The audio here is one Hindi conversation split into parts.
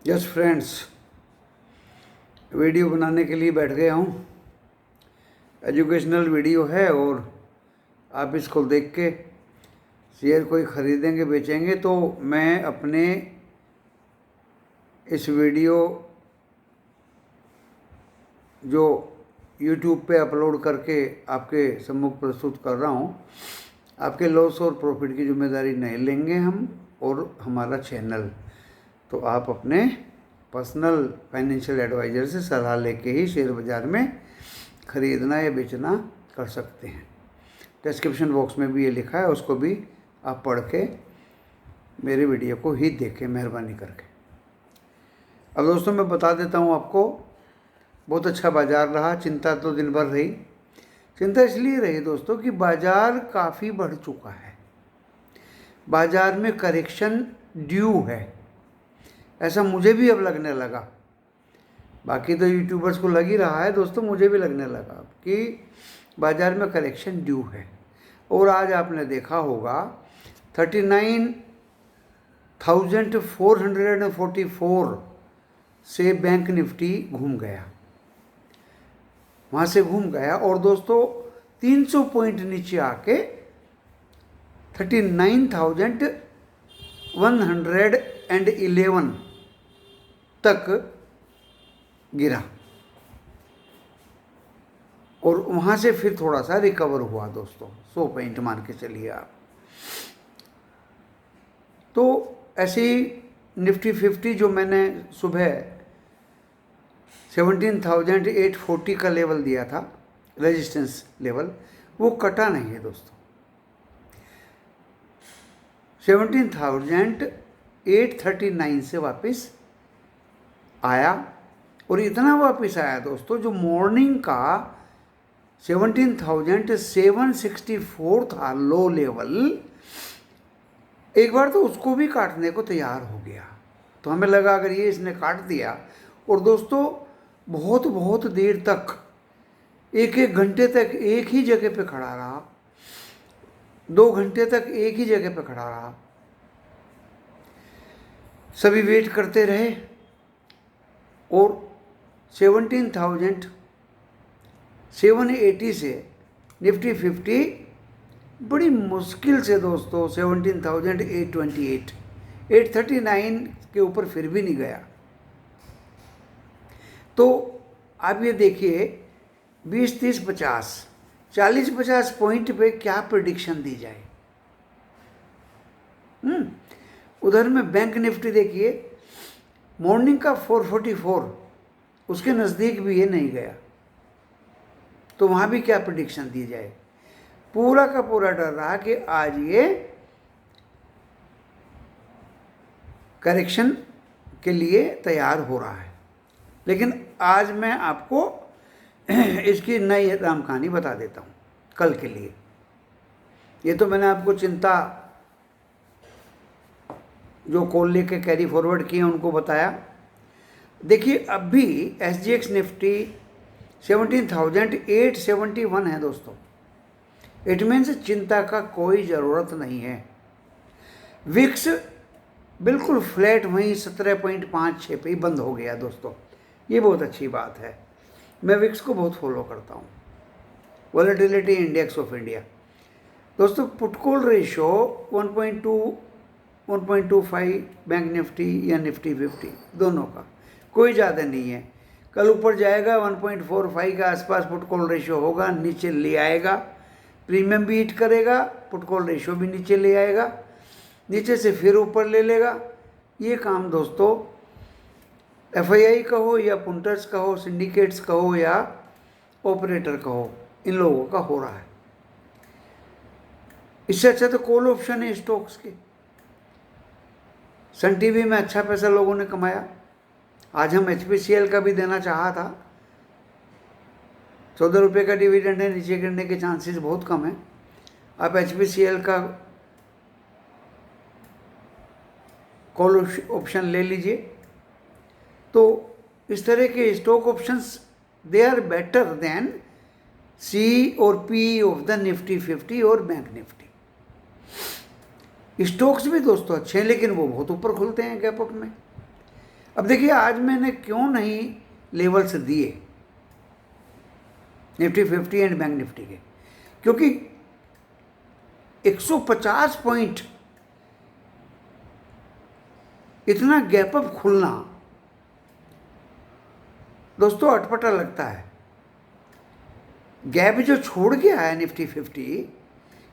यस फ्रेंड्स, वीडियो बनाने के लिए बैठ गया हूँ। एजुकेशनल वीडियो है और आप इसको देख के शेयर कोई ख़रीदेंगे बेचेंगे तो मैं अपने इस वीडियो जो YouTube पे अपलोड करके आपके सम्मुख प्रस्तुत कर रहा हूँ, आपके लॉस और प्रॉफिट की जिम्मेदारी नहीं लेंगे हम और हमारा चैनल। तो आप अपने पर्सनल फाइनेंशियल एडवाइज़र से सलाह लेके ही शेयर बाज़ार में ख़रीदना या बेचना कर सकते हैं। डिस्क्रिप्शन बॉक्स में भी ये लिखा है, उसको भी आप पढ़ के मेरे वीडियो को ही देखें मेहरबानी करके। अब दोस्तों मैं बता देता हूँ आपको, बहुत अच्छा बाज़ार रहा। चिंता तो दिन भर रही। चिंता इसलिए रही दोस्तों कि बाज़ार काफ़ी बढ़ चुका है, बाज़ार में करेक्शन ड्यू है, ऐसा मुझे भी अब लगने लगा। बाकी तो यूट्यूबर्स को लग ही रहा है दोस्तों, मुझे भी लगने लगा कि बाज़ार में करेक्शन ड्यू है। और आज आपने देखा होगा 39,444 से बैंक निफ्टी घूम गया, वहाँ से घूम गया और दोस्तों 300 पॉइंट नीचे आके 39,111 तक गिरा और वहाँ से फिर थोड़ा सा रिकवर हुआ दोस्तों, 100 पॉइंट मान के चलिए आप। तो ऐसी निफ्टी 50 जो मैंने सुबह 17,840 का लेवल दिया था, रेजिस्टेंस लेवल, वो कटा नहीं है दोस्तों। 17,839 से वापस आया और इतना वापस आया दोस्तों, जो मॉर्निंग का 17,764 था लो लेवल, एक बार तो उसको भी काटने को तैयार हो गया। तो हमें लगा अगर ये इसने काट दिया, और दोस्तों बहुत बहुत देर तक, एक एक घंटे तक एक ही जगह पे खड़ा रहा, 2 घंटे तक एक ही जगह पे खड़ा रहा। सभी वेट करते रहे और 17,780 से निफ्टी 50 बड़ी मुश्किल से दोस्तों 17,828, 839 के ऊपर फिर भी नहीं गया। तो आप ये देखिए 20, 30, 50, 40, 50 पॉइंट पे क्या प्रेडिक्शन दी जाए। उधर में बैंक निफ्टी देखिए, मॉर्निंग का 444, उसके नज़दीक भी ये नहीं गया, तो वहाँ भी क्या प्रेडिक्शन दी जाए। पूरा का पूरा डर रहा कि आज ये करेक्शन के लिए तैयार हो रहा है। लेकिन आज मैं आपको इसकी नई राम कहानी बता देता हूँ कल के लिए। ये तो मैंने आपको चिंता जो कॉल लेके कैरी फॉरवर्ड किए उनको बताया। देखिए अभी SGX निफ्टी 17,871 है दोस्तों। इट मीन्स चिंता का कोई ज़रूरत नहीं है। विक्स बिल्कुल फ्लैट वहीं 17.56 पे ही बंद हो गया दोस्तों, ये बहुत अच्छी बात है। मैं विक्स को बहुत फॉलो करता हूँ, वॉलेटिलिटी इंडेक्स ऑफ इंडिया। दोस्तों put call ratio 1.2, 1.25 bank Nifty या निफ्टी 50 दोनों का कोई ज़्यादा नहीं है। कल ऊपर जाएगा 1.45 के आसपास पुट कॉल रेशो होगा, नीचे ले आएगा, प्रीमियम भी हिट करेगा, पुट कॉल रेशो भी नीचे ले आएगा, नीचे से फिर ऊपर ले लेगा। ये काम दोस्तों FII का हो या पुंटर्स का हो, सिंडिकेट्स का हो या ऑपरेटर का हो, इन लोगों का हो रहा है। इससे अच्छा तो कॉल ऑप्शन है स्टॉक्स के। सन टीवी में अच्छा पैसा लोगों ने कमाया। आज हम HPCL का भी देना चाहा था, 14 रुपये का डिविडेंड है, नीचे गिरने के चांसेस बहुत कम है। आप HPCL का कॉल ऑप्शन ले लीजिए। तो इस तरह के stock options they are better than C और P ऑफ द निफ्टी 50 और बैंक निफ्टी। स्टॉक्स भी दोस्तों अच्छे हैं, लेकिन वो बहुत ऊपर खुलते हैं गैप अप में। अब देखिए आज मैंने क्यों नहीं लेवल्स दिए निफ्टी 50 एंड बैंक निफ्टी के, क्योंकि 150 पॉइंट इतना गैप अप खुलना दोस्तों अटपटा लगता है। गैप जो छोड़ गया है निफ्टी 50,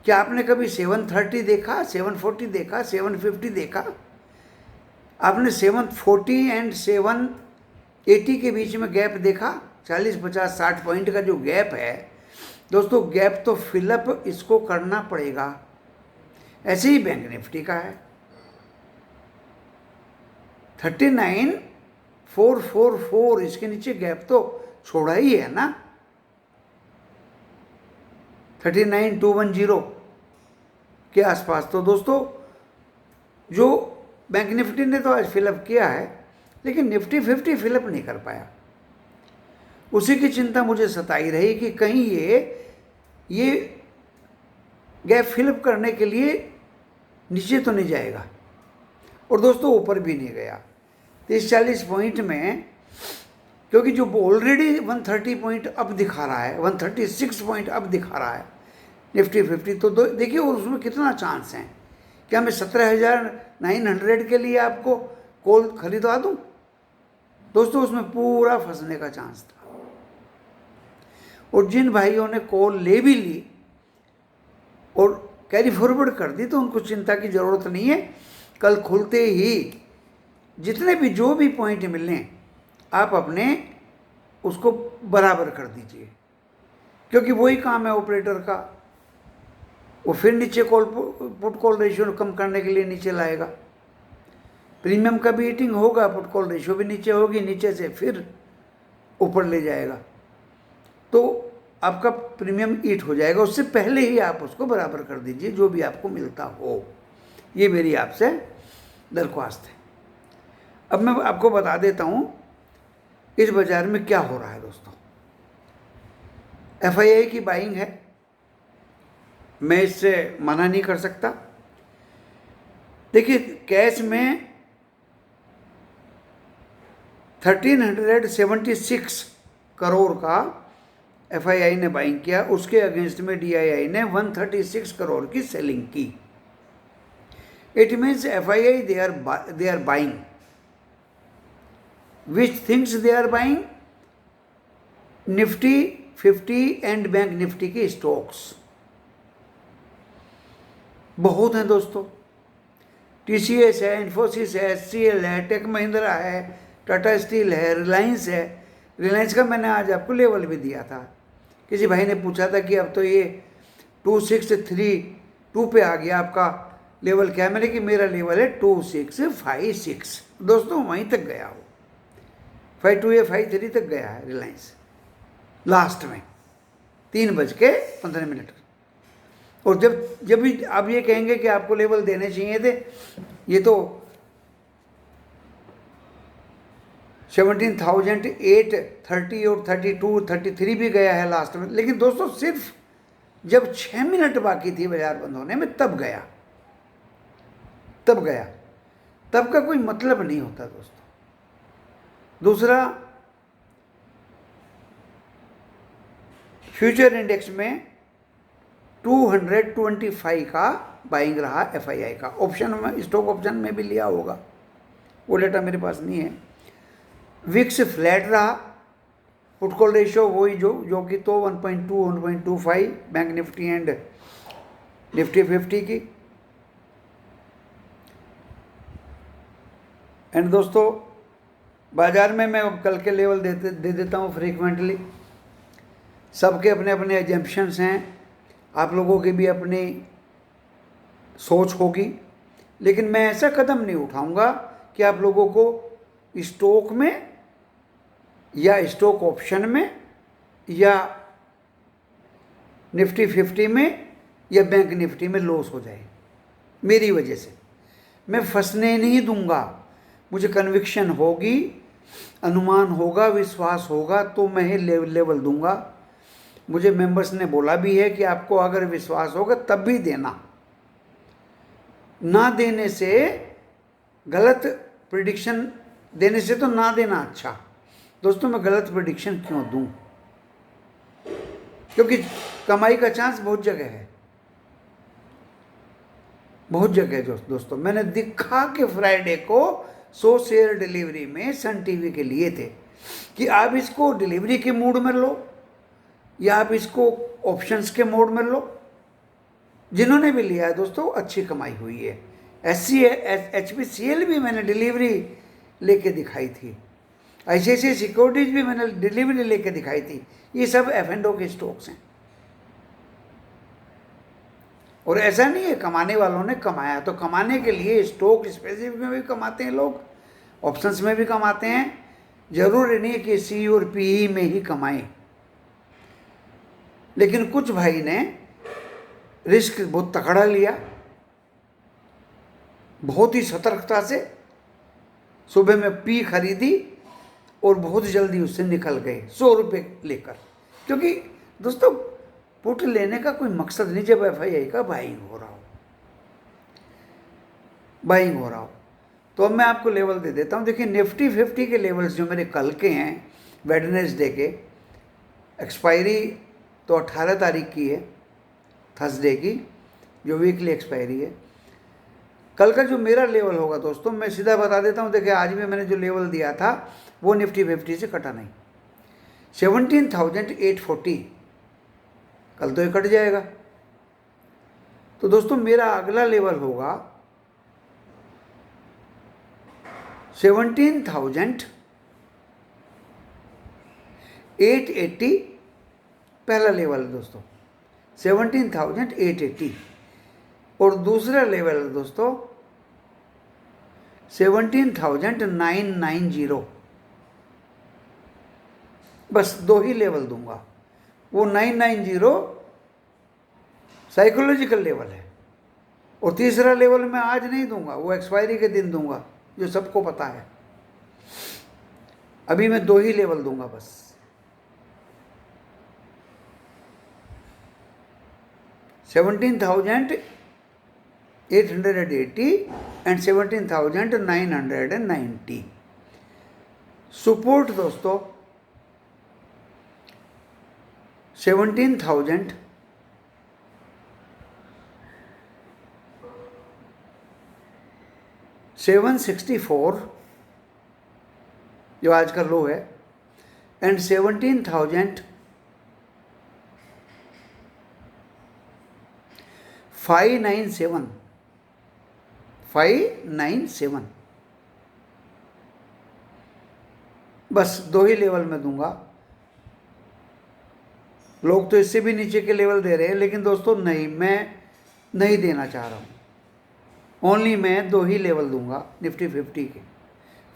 क्या आपने कभी 730 देखा, 740 देखा, 750 देखा? आपने 740 एंड 780 के बीच में गैप देखा? 40, 50, 60 पॉइंट का जो गैप है दोस्तों, गैप तो फिलअप इसको करना पड़ेगा। ऐसे ही बैंक निफ्टी का है, 39,444 इसके नीचे गैप तो छोड़ा ही है ना, 39,210 के आसपास। तो दोस्तों जो बैंक निफ्टी ने तो आज फिलअप किया है, लेकिन निफ्टी 50 फिलअप नहीं कर पाया। उसी की चिंता मुझे सताई रही कि कहीं ये गैप फिलअप करने के लिए नीचे तो नहीं जाएगा, और दोस्तों ऊपर भी नहीं गया। 30-40 पॉइंट में, क्योंकि जो ऑलरेडी 130 पॉइंट अप दिखा रहा है, 136 पॉइंट अप दिखा रहा है निफ्टी 50, तो देखिए उसमें कितना चांस है। क्या मैं 17,900 के लिए आपको कॉल खरीदवा दूं? दोस्तों उसमें पूरा फंसने का चांस था। और जिन भाइयों ने कॉल ले भी ली और कैरी फॉरवर्ड कर दी, तो उनको चिंता की ज़रूरत नहीं है। कल खुलते ही जितने भी जो भी पॉइंट मिलने, आप अपने उसको बराबर कर दीजिए, क्योंकि वही काम है ऑपरेटर का। वो फिर नीचे पुट कॉल रेशियो कम करने के लिए नीचे लाएगा, प्रीमियम का भी ईटिंग होगा, पुट कॉल रेशियो भी नीचे होगी, नीचे से फिर ऊपर ले जाएगा, तो आपका प्रीमियम ईट हो जाएगा। उससे पहले ही आप उसको बराबर कर दीजिए जो भी आपको मिलता हो। ये मेरी आपसे दरख्वास्त है। अब मैं आपको बता देता हूँ इस बाजार में क्या हो रहा है दोस्तों। FII की बाइंग है, मैं इससे मना नहीं कर सकता। देखिए कैश में 1376 करोड़ का FII ने बाइंग किया, उसके अगेंस्ट में DII ने 136 करोड़ की सेलिंग की। It means FII they are buying. Which things they are buying? Nifty 50 and bank Nifty के स्टॉक्स बहुत हैं दोस्तों। TCS है, इन्फोसिस है, HCL है, टेक महिंद्रा है, टाटा स्टील है, रिलायंस है। रिलायंस का मैंने आज आपको लेवल भी दिया था। किसी भाई ने पूछा था कि अब तो ये 2632 पे आ गया, आपका लेवल क्या है? मैंने कि मेरा लेवल है 2656। दोस्तों वहीं तक गया हो, 5253 तक गया है रिलायंस लास्ट में 3:15। और जब भी आप ये कहेंगे कि आपको लेवल देने चाहिए थे, ये तो 17,830 और 32, 33 भी गया है लास्ट में। लेकिन दोस्तों सिर्फ जब 6 मिनट बाकी थी बाजार बंद होने में, तब गया। तब का कोई मतलब नहीं होता दोस्तों। दूसरा, फ्यूचर इंडेक्स में 225 का बाइंग रहा FII का। ऑप्शन में, स्टॉक ऑप्शन में भी लिया होगा, वो डेटा मेरे पास नहीं है। विक्स फ्लैट रहा, पुट कॉल रेशियो वही जो कि तो 1.2, 1.25 बैंक निफ्टी एंड निफ्टी 50 की। एंड दोस्तों बाजार में मैं कल के लेवल दे देता हूँ फ्रीक्वेंटली। सबके अपने अपने एजम्पशंस हैं, आप लोगों की भी अपनी सोच होगी, लेकिन मैं ऐसा कदम नहीं उठाऊंगा कि आप लोगों को स्टॉक में या स्टॉक ऑप्शन में या निफ्टी 50 में या बैंक निफ्टी में लॉस हो जाए मेरी वजह से। मैं फंसने नहीं दूंगा। मुझे कन्विक्शन होगी, अनुमान होगा, विश्वास होगा तो मैं ही लेवल दूंगा। मुझे मेंबर्स ने बोला भी है कि आपको अगर विश्वास होगा तब भी देना, ना देने से गलत प्रिडिक्शन देने से तो ना देना अच्छा। दोस्तों मैं गलत प्रेडिक्शन क्यों दूं? क्योंकि कमाई का चांस बहुत जगह है, बहुत जगह है दोस्तों। मैंने दिखा के फ्राइडे को 100 शेयर डिलीवरी में सन टीवी के लिए थे कि आप इसको डिलीवरी के मूड में लो या आप इसको ऑप्शंस के मोड में लो। जिन्होंने भी लिया है दोस्तों अच्छी कमाई हुई है। HPCL भी मैंने डिलीवरी लेके दिखाई थी, ICICI सिक्योरिटीज भी मैंने डिलीवरी लेके दिखाई थी। ये सब F&O के स्टॉक्स हैं। और ऐसा नहीं है कमाने वालों ने कमाया, तो कमाने के लिए स्टॉक स्पेसिफिक में भी कमाते हैं लोग, ऑप्शंस में भी कमाते हैं। जरूरी नहीं है कि CE और PE में ही कमाएं। लेकिन कुछ भाई ने रिस्क बहुत तगड़ा लिया, बहुत ही सतर्कता से सुबह में P खरीदी और बहुत जल्दी उससे निकल गए 100 रुपये लेकर। क्योंकि दोस्तों पुट लेने का कोई मकसद नहीं, जब FII का बाइंग हो रहा हो। तो अब मैं आपको लेवल दे देता हूँ। देखिए निफ्टी 50 के लेवल्स जो मेरे कल के हैं, वेडनेसडे के, एक्सपायरी तो 18 तारीख की है, थर्सडे की, जो वीकली एक्सपायरी है। कल का जो मेरा लेवल होगा दोस्तों मैं सीधा बता देता हूँ। देखिए आज भी मैंने जो लेवल दिया था वो निफ्टी 50 से कटा नहीं, 17,840। कल तो ये कट जाएगा। तो दोस्तों मेरा अगला लेवल होगा 17,880। पहला लेवल है दोस्तों 17,880। और दूसरा लेवल है दोस्तों 17,990। बस 2 ही लेवल दूंगा। वो 990 साइकोलॉजिकल लेवल है, और तीसरा लेवल मैं आज नहीं दूंगा, वो एक्सपायरी के दिन दूंगा, जो सबको पता है। अभी मैं 2 ही लेवल दूंगा बस। $17,880 एंड 17,990। सपोर्ट दोस्तों 17,764 जो आज का लो है, एंड 17,597। बस 2 ही लेवल में दूंगा। लोग तो इससे भी नीचे के लेवल दे रहे हैं, लेकिन दोस्तों नहीं, मैं नहीं देना चाह रहा हूँ। ओनली मैं 2 ही लेवल दूंगा निफ्टी 50 के,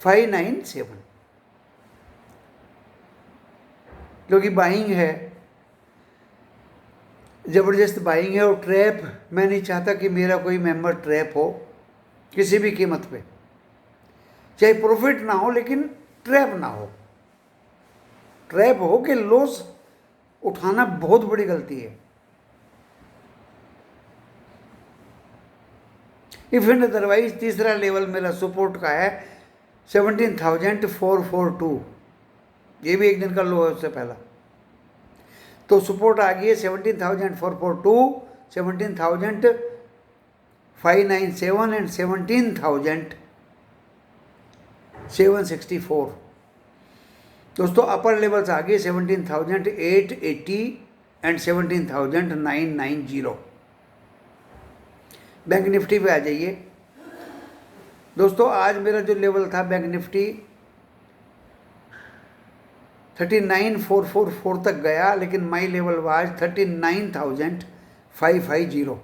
597, क्योंकि बाइंग है, ज़बरदस्त बाइंग है। और ट्रैप मैं नहीं चाहता कि मेरा कोई मेंबर ट्रैप हो किसी भी कीमत पे, चाहे प्रॉफिट ना हो लेकिन ट्रैप ना हो। ट्रैप हो कि लॉस उठाना बहुत बड़ी गलती है। इफ एंड अदरवाइज तीसरा लेवल मेरा सपोर्ट का है 17,442। ये भी एक दिन का लो है उससे पहला। तो सपोर्ट आ गई है 17,442, 17,597 एंड 17,764। दोस्तों अपर लेवल्स आ गए 17,880 एंड 17,990। बैंक निफ्टी पे आ जाइए दोस्तों। आज मेरा जो लेवल था बैंक निफ्टी 39,444 तक गया, लेकिन माई लेवल वाज 39,550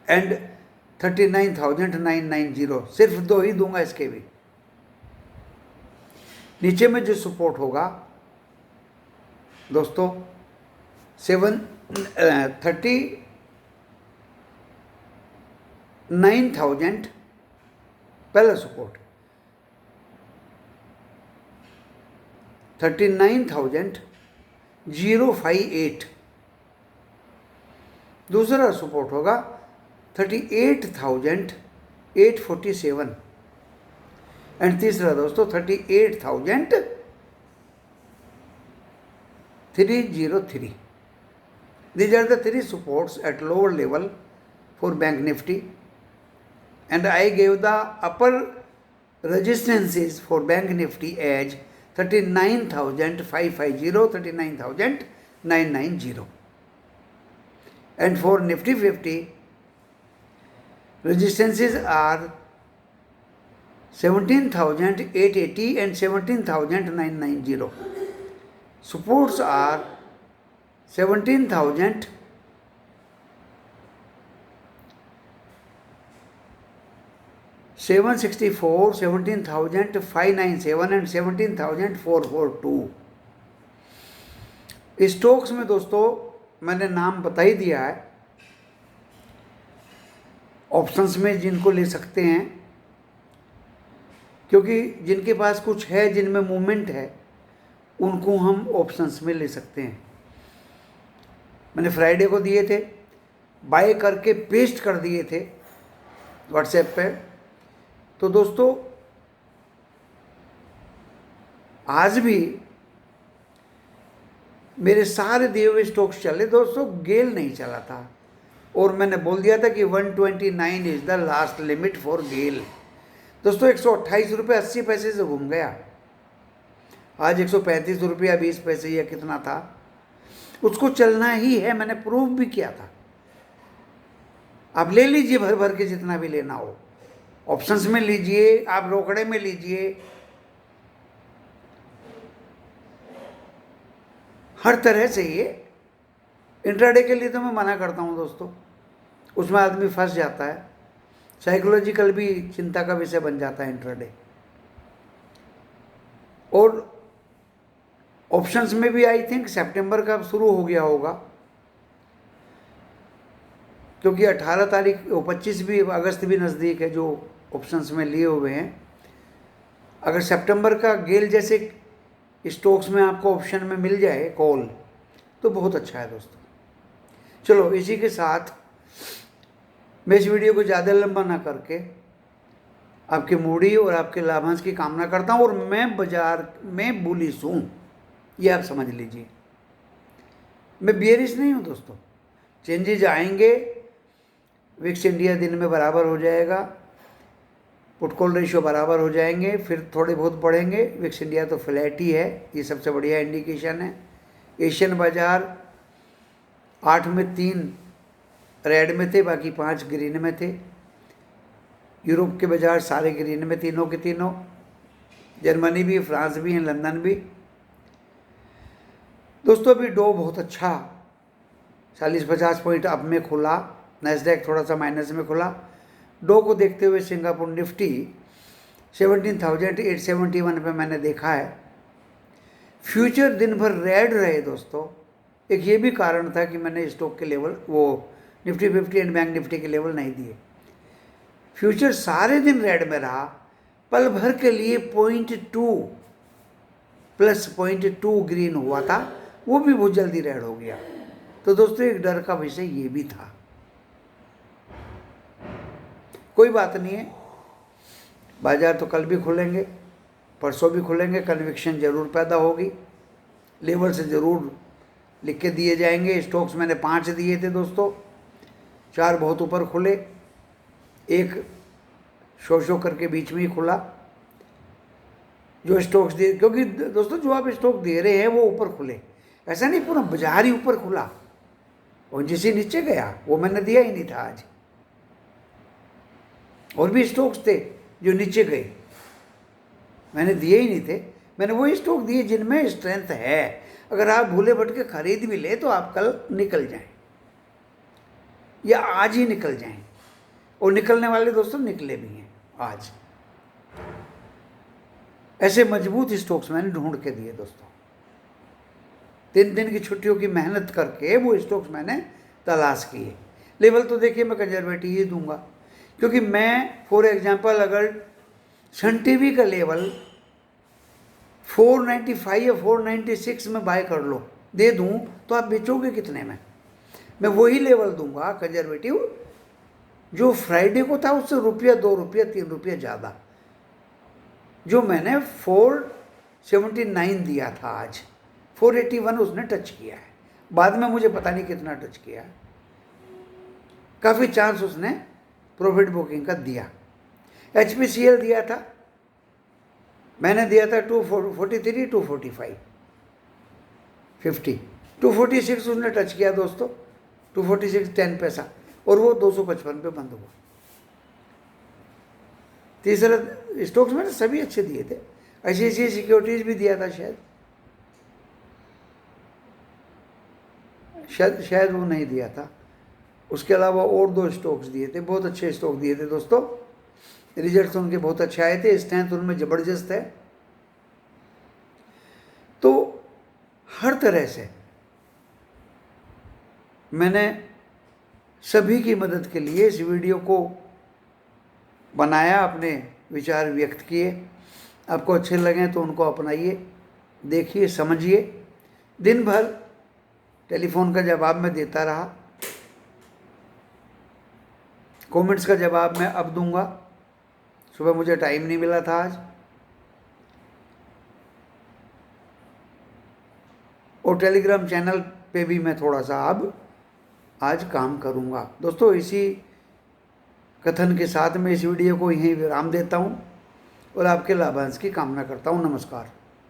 एंड 39,990। सिर्फ 2 ही दूंगा इसके भी। नीचे में जो सपोर्ट होगा दोस्तों 39,000 पहला सपोर्ट, 39,058 दूसरा सपोर्ट होगा 38,847 एंड तीसरा दोस्तों 38,303। These are the three supports at lower level for Bank Nifty, and I gave the upper resistances for Bank Nifty as 39,550, 39,990, and for Nifty 50 resistances are 17,880 and 17,990. Supports are 17,764, 17,597 and 17,442। Stocks में दोस्तों मैंने नाम बता ही दिया है। ऑप्शंस में जिनको ले सकते हैं, क्योंकि जिनके पास कुछ है, जिनमें मूवमेंट है, उनको हम ऑप्शंस में ले सकते हैं। मैंने फ्राइडे को दिए थे, बाय करके पेस्ट कर दिए थे व्हाट्सएप पे। तो दोस्तों आज भी मेरे सारे दिए हुए स्टॉक्स चले दोस्तों, गेल नहीं चला था, और मैंने बोल दिया था कि 129 is the last limit for GAIL. दोस्तों 128 रुपये 80 पैसे से घूम गया, आज 135 रुपया 20 पैसे या कितना था, उसको चलना ही है। मैंने प्रूव भी किया था। आप ले लीजिए भर भर के जितना भी लेना हो, ऑप्शंस में लीजिए, आप रोकड़े में लीजिए, हर तरह से। ये इंट्राडे के लिए तो मैं मना करता हूँ दोस्तों, उसमें आदमी फंस जाता है, साइकोलॉजिकल भी चिंता का विषय बन जाता है इंट्राडे। और ऑप्शंस में भी आई थिंक सितंबर का शुरू हो गया होगा, क्योंकि 18 तारीख 25 भी, अगस्त भी नज़दीक है जो ऑप्शंस में लिए हुए हैं। अगर सितंबर का गेल जैसे स्टॉक्स में आपको ऑप्शन में मिल जाए कॉल, तो बहुत अच्छा है दोस्तों। चलो इसी के साथ मैं इस वीडियो को ज़्यादा लंबा ना करके आपके मूडी और आपके लाभांश की कामना करता हूँ। और मैं बाजार में बुलिश हूँ, ये आप समझ लीजिए। मैं बियरिश नहीं हूँ दोस्तों। चेंजेज आएंगे, विक्स इंडिया दिन में बराबर हो जाएगा, पुट कॉल रेशियो बराबर हो जाएंगे, फिर थोड़े बहुत बढ़ेंगे। विक्स इंडिया तो फ्लैट ही है, ये सबसे बढ़िया इंडिकेशन है। एशियन बाजार 8 में 3 रेड में थे, बाकी 5 ग्रीन में थे। यूरोप के बाजार सारे ग्रीन में, तीनों के तीनों। जर्मनी भी, फ्रांस भी हैं, लंदन भी। दोस्तों अभी डो बहुत अच्छा 40-50 पॉइंट अप में खुला, नैस्डैक थोड़ा सा माइनस में खुला। डो को देखते हुए सिंगापुर निफ्टी 17,871 पे मैंने देखा है। फ्यूचर दिन भर रेड रहे दोस्तों। एक ये भी कारण था कि मैंने स्टॉक के लेवल, वो निफ्टी 50 एंड बैंक निफ्टी के लेवल नहीं दिए। फ्यूचर सारे दिन रेड में रहा, पल भर के लिए 0.2 प्लस 0.2 ग्रीन हुआ था, वो भी बहुत जल्दी रेड हो गया। तो दोस्तों एक डर का विषय ये भी था। कोई बात नहीं है, बाजार तो कल भी खुलेंगे, परसों भी खुलेंगे, कन्विक्शन जरूर पैदा होगी, लेवल से ज़रूर लिख के दिए जाएंगे। स्टॉक्स मैंने 5 दिए थे दोस्तों, 4 बहुत ऊपर खुले, एक शो करके बीच में ही खुला। जो स्टॉक्स दिए, क्योंकि दोस्तों जो आप स्टॉक दे रहे हैं वो ऊपर खुले, ऐसा नहीं पूरा बाजार ही ऊपर खुला और जिसे नीचे गया वो मैंने दिया ही नहीं था आज। और भी स्टॉक्स थे जो नीचे गए, मैंने दिए ही नहीं थे। मैंने वही स्टॉक दिए जिनमें स्ट्रेंथ है। अगर आप भूले भटके खरीद भी ले तो आप कल निकल जाएं या आज ही निकल जाएं, और निकलने वाले दोस्तों निकले भी हैं आज। ऐसे मजबूत स्टॉक्स मैंने ढूंढ के दिए दोस्तों। 3 दिन की छुट्टियों की मेहनत करके वो स्टॉक्स मैंने तलाश किए। लेवल तो देखिए मैं कंजर्वेटिव ही दूंगा, क्योंकि मैं फॉर एग्जांपल अगर सन टीवी का लेवल 495 या 496 में बाय कर लो दे दूं तो आप बेचोगे कितने में? मैं वही लेवल दूंगा कंजर्वेटिव जो फ्राइडे को था, उससे ₹1, ₹2, ₹3 ज़्यादा। जो मैंने 479 दिया था, आज 481 उसने टच किया है। बाद में मुझे पता नहीं कितना टच किया है, काफ़ी चांस उसने प्रॉफिट बुकिंग का दिया। HPCL दिया था, मैंने दिया था 243, 245, 50, 246 उसने टच किया दोस्तों, 246 10 पैसा, और वो 255 पे बंद हुआ। तीसरा स्टॉक्स मैंने सभी अच्छे दिए थे। ICICI सिक्योरिटीज भी दिया था, शायद वो नहीं दिया था। उसके अलावा और 2 स्टॉक्स दिए थे, बहुत अच्छे स्टॉक दिए थे दोस्तों। रिजल्ट्स उनके बहुत अच्छे आए थे, स्ट्रेंथ उनमें ज़बरदस्त है। तो हर तरह से मैंने सभी की मदद के लिए इस वीडियो को बनाया, अपने विचार व्यक्त किए। आपको अच्छे लगें तो उनको अपनाइए, देखिए, समझिए। दिन भर टेलीफोन का जवाब मैं देता रहा, कमेंट्स का जवाब मैं अब दूंगा। सुबह मुझे टाइम नहीं मिला था आज, और टेलीग्राम चैनल पे भी मैं थोड़ा सा अब आज काम करूंगा। दोस्तों, इसी कथन के साथ मैं इस वीडियो को यहीं विराम देता हूं और आपके लाभांश की कामना करता हूं। नमस्कार।